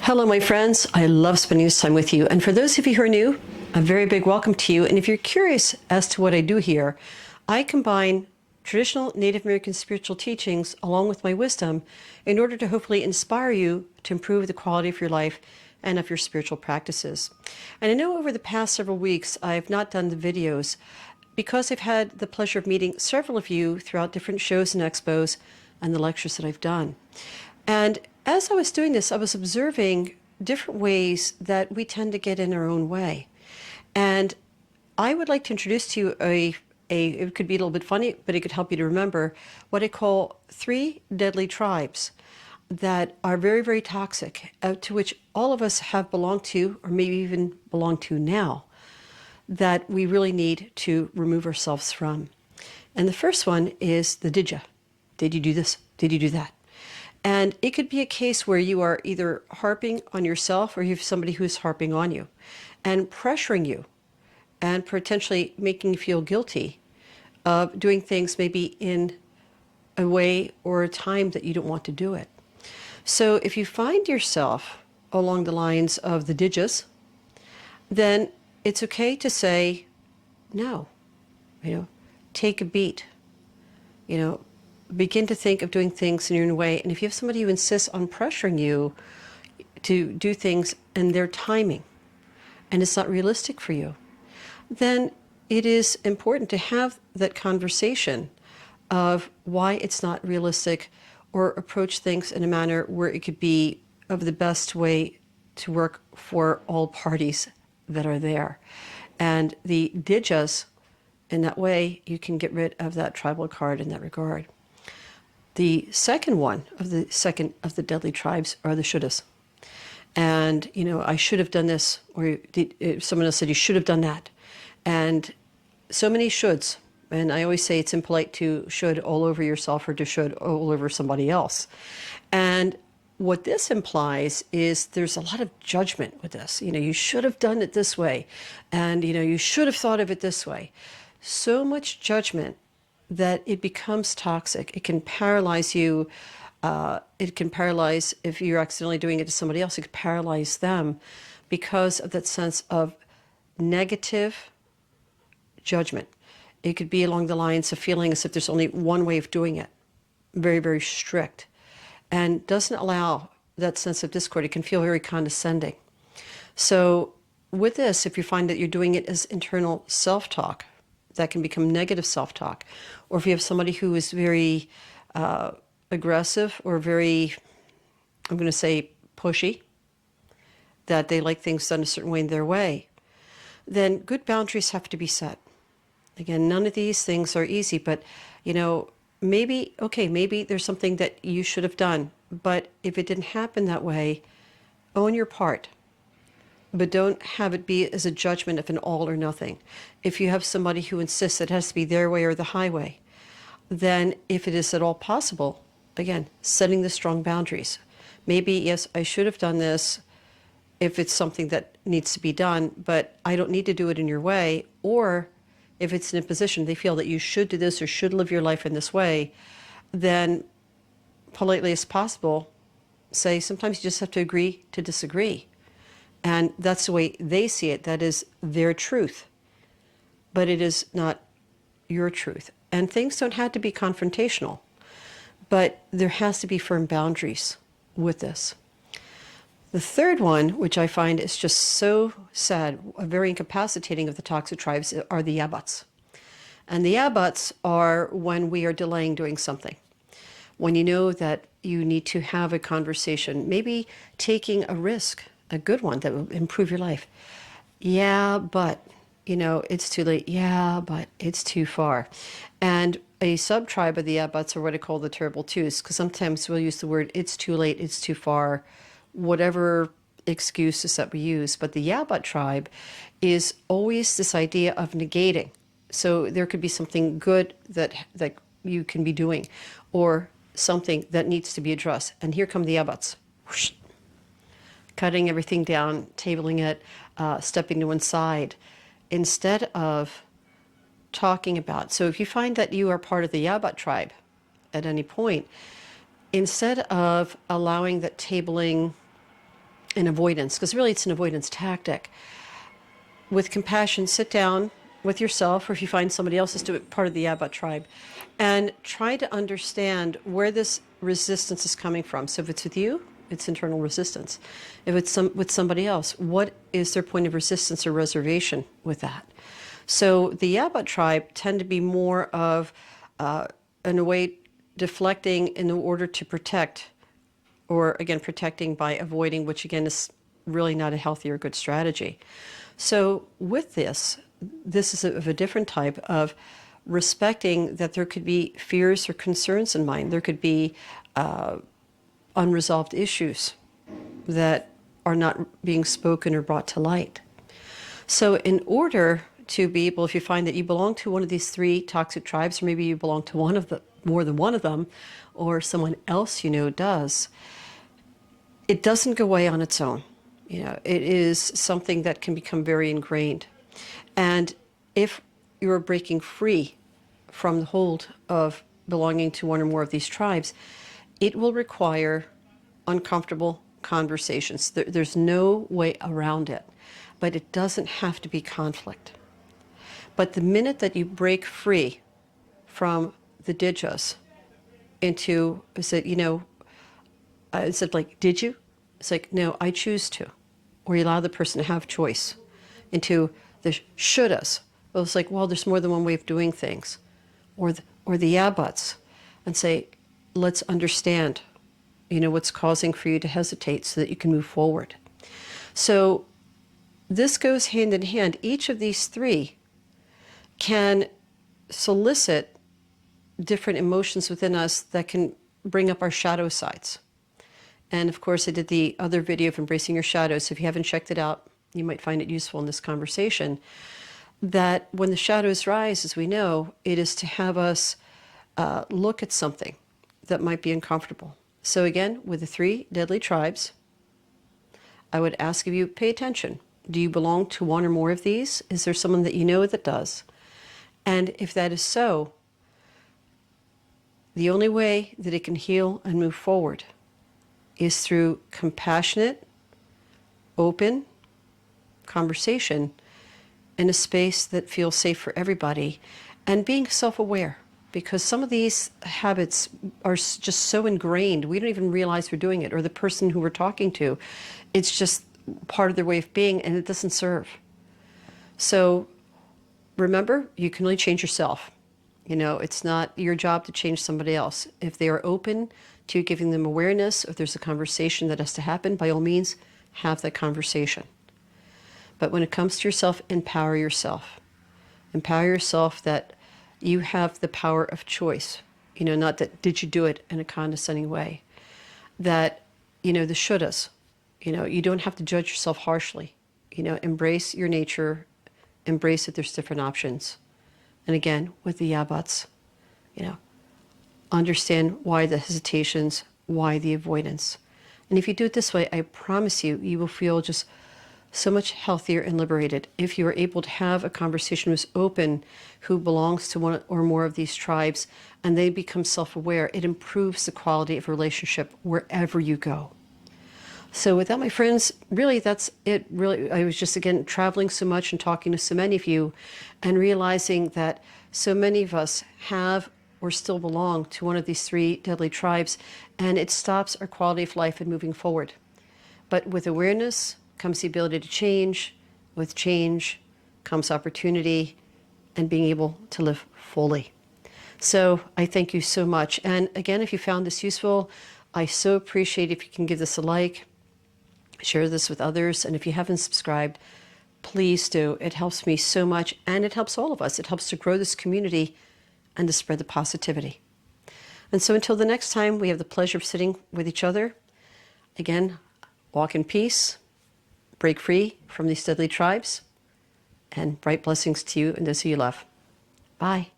Hello, my friends. I love spending this time with you. And for those of you who are new, a very big welcome to you. And if you're curious as to what I do here, I combine traditional Native American spiritual teachings along with my wisdom in order to hopefully inspire you to improve the quality of your life and of your spiritual practices. And I know over the past several weeks, I've not done the videos because I've had the pleasure of meeting several of you throughout different shows and expos and the lectures that I've done. And as I was doing this, I was observing different ways that we tend to get in our own way. And I would like to introduce to you it could be a little bit funny, but it could help you to remember what I call 3 deadly tribes that are very, very toxic, to which all of us have belonged to, or maybe even belong to now, that we really need to remove ourselves from. And the first one is the did ya? Did you do this? Did you do that? And it could be a case where you are either harping on yourself or you have somebody who's harping on you and pressuring you and potentially making you feel guilty of doing things maybe in a way or a time that you don't want to do it. So if you find yourself along the lines of the didges, then it's okay to say no, take a beat, begin to think of doing things in your own way. And if you have somebody who insists on pressuring you to do things in their timing and it's not realistic for you, then it is important to have that conversation of why it's not realistic, or approach things in a manner where it could be of the best way to work for all parties that are there. And the dijas, in that way, you can get rid of that tribal card in that regard. The second one of the deadly tribes are the shouldas. And, I should have done this, or someone else said you should have done that. And so many shoulds. And I always say it's impolite to should all over yourself or to should all over somebody else. And what this implies is there's a lot of judgment with this. You should have done it this way. And, you should have thought of it this way. So much judgment that it becomes toxic. It can paralyze you. It can paralyze, if you're accidentally doing it to somebody else, it can paralyze them because of that sense of negative judgment. It could be along the lines of feeling as if there's only one way of doing it, very, very strict, and doesn't allow that sense of discord. It can feel very condescending. So with this, if you find that you're doing it as internal self-talk, that can become negative self-talk. Or if you have somebody who is very aggressive or very, I'm going to say, pushy, that they like things done a certain way in their way, then good boundaries have to be set. Again, none of these things are easy, but, maybe there's something that you should have done. But if it didn't happen that way, own your part. But don't have it be as a judgment of an all or nothing. If you have somebody who insists it has to be their way or the highway, then if it is at all possible, again, setting the strong boundaries. Maybe, yes, I should have done this if it's something that needs to be done, but I don't need to do it in your way. Or if it's an imposition, they feel that you should do this or should live your life in this way, then politely as possible, say sometimes you just have to agree to disagree. And that's the way they see it. That is their truth. But it is not your truth. And things don't have to be confrontational. But there has to be firm boundaries with this. The third one, which I find is just so sad, very incapacitating of the toxic tribes, are the yabbats. And the yabbats are when we are delaying doing something. When you know that you need to have a conversation, maybe taking a risk, a good one that will improve your life. Yeah, but, it's too late. Yeah, but it's too far. And a sub-tribe of the yabbats are what I call the terrible twos, because sometimes we'll use the word it's too late, it's too far, whatever excuses that we use. But the Yabbat tribe is always this idea of negating. So there could be something good that you can be doing, or something that needs to be addressed. And here come the Yabbats. Whoosh. Cutting everything down, tabling it, stepping to one side, instead of talking about. So if you find that you are part of the Yabbat tribe at any point, instead of allowing that tabling and avoidance, because really it's an avoidance tactic. With compassion, sit down with yourself, or if you find somebody else is part of the Yabut tribe, and try to understand where this resistance is coming from. So if it's with you, it's internal resistance. If it's with somebody else, what is their point of resistance or reservation with that? So the Yabut tribe tend to be more of, in a way, deflecting in order to protect, or again, protecting by avoiding, which again is really not a healthy or good strategy. So with this is of a different type of respecting that there could be fears or concerns in mind. There could be unresolved issues that are not being spoken or brought to light. So in order to be able, if you find that you belong to one of these 3 toxic tribes, or maybe you belong to one of the more than one of them, or someone else you know does, it doesn't go away on its own. You know, it is something that can become very ingrained. And if you're breaking free from the hold of belonging to one or more of these tribes, it will require uncomfortable conversations. There's no way around it, but it doesn't have to be conflict. But the minute that you break free from the dijas into, is it, you know, instead of like, did you? It's like, no, I choose to. Or you allow the person to have choice, into the shouldas. Well, it's like, well, there's more than one way of doing things. Or the yabuts, and say, let's understand, you know, what's causing for you to hesitate so that you can move forward. So this goes hand in hand. Each of these 3 can solicit different emotions within us that can bring up our shadow sides. And of course, I did the other video of embracing your shadows. So if you haven't checked it out, you might find it useful in this conversation. That when the shadows rise, as we know, it is to have us look at something that might be uncomfortable. So again, with the 3 deadly tribes, I would ask of you, pay attention. Do you belong to one or more of these? Is there someone that you know that does? And if that is so, the only way that it can heal and move forward is through compassionate, open conversation in a space that feels safe for everybody, and being self-aware, because some of these habits are just so ingrained, we don't even realize we're doing it, or the person who we're talking to, it's just part of their way of being, and it doesn't serve. So remember, you can only change yourself. You know, it's not your job to change somebody else. If they are open to giving them awareness, if there's a conversation that has to happen, by all means, have that conversation. But when it comes to yourself, empower yourself. Empower yourself that you have the power of choice. You know, not that did you do it in a condescending way. That, you know, the shouldas. You know, you don't have to judge yourself harshly. You know, embrace your nature. Embrace that there's different options. And again, with the yabuts, you know, understand why the hesitations, why the avoidance. And if you do it this way, I promise you, you will feel just so much healthier and liberated. If you are able to have a conversation who's open, who belongs to one or more of these tribes, and they become self-aware, it improves the quality of relationship wherever you go. So with that, my friends, really that's it. Really, I was just, again, traveling so much and talking to so many of you and realizing that so many of us have or still belong to one of these 3 deadly tribes, and it stops our quality of life and moving forward. But with awareness comes the ability to change. With change comes opportunity and being able to live fully. So I thank you so much. And again, if you found this useful, I so appreciate if you can give this a like, share this with others. And if you haven't subscribed, please do. It helps me so much, and it helps all of us. It helps to grow this community and to spread the positivity. And so until the next time we have the pleasure of sitting with each other, again, walk in peace, break free from these deadly tribes, and bright blessings to you and those who you love. Bye.